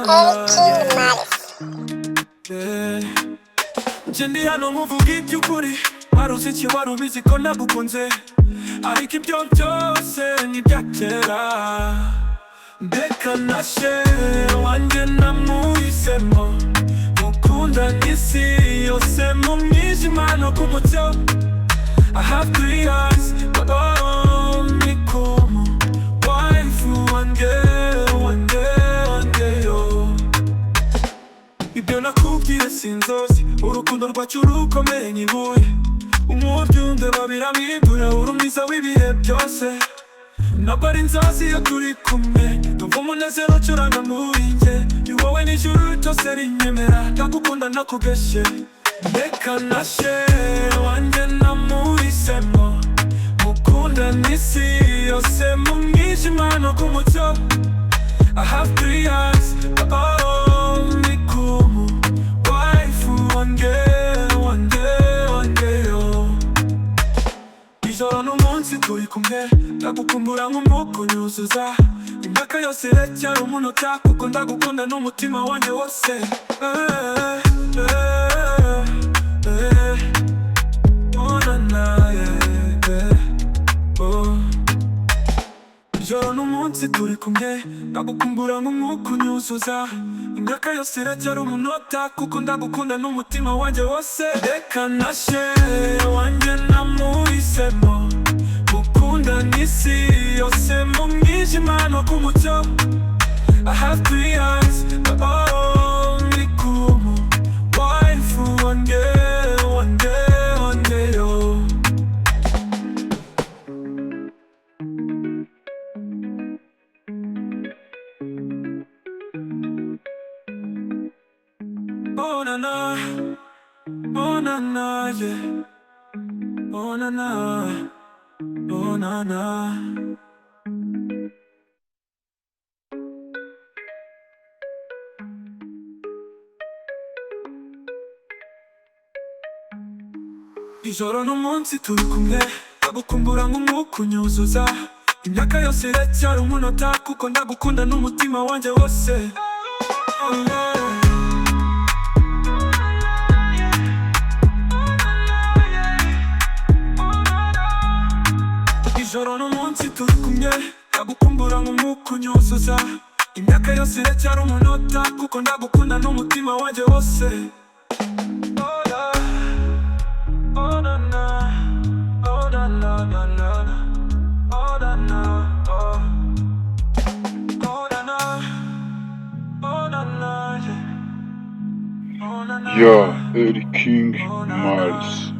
King Malice. Jendi hano nkuvuga iby'ukuri waruziki warubizi ko nagukunze ariko ibyo byose ni ibya kera ndeka nashe wanjye namuhisemo mukunda n'isi yose mu mwijima no ku mucyo I have 3 eyes but all ni kumu wife wanjye yo ibyo nakubwiye sinzozi urukundo rwacu rukomeye nyibuye umubyumve babiramwibura uri mwiza w'ibihe byose ntabwo ari inzozi iyo turi kumwe numva umunezero ucuranga muri njye ni wowe n'ijuru ryose rinyemera ndagukunda nakugeshye ndeka nashe wanjye namuhisemo mukunda n'isi yose mu mwijima no ku mucyo I have 3 eyes but all ni kumu wife wanjye yo ijoro n'umunsi turi kumwe ndagukumbura nk'umwuka unyuzuza imyaka yose iracyari umunota kuko ndagukunda n'umutima wanjye wose ijoro n'umunsi turi kumwe ndagukumbura nk'umwuka unyuzuza imyaka yose iracyari umunota kuko ndagukunda n'umutima wanjye wose reka nashe wanjye namuhisemo mukunda n'isi yose mu mwijima no ku mucyo I have 3 eyes but all ni kumu wife wanjye yo Oh na na, oh na na, yeah. Oh na na, oh na na. ijoro n'umunsi turi kumwe ndagukumbura nk'umwuka unyuzuza imyaka yose iracyari umunota kuko ndagukunda n'umutima wanjye wose ijoro n'umunsi turi kumwe ndagukumbura nk'umwuka unyuzuza imyaka yose iracyari umunota kuko ndagukunda n'umutima wanjye wose Oh na na, oh na na na na, oh na na, oh na na, oh na na, yeah. Oh na na, Yeah, King oh na na. Malice.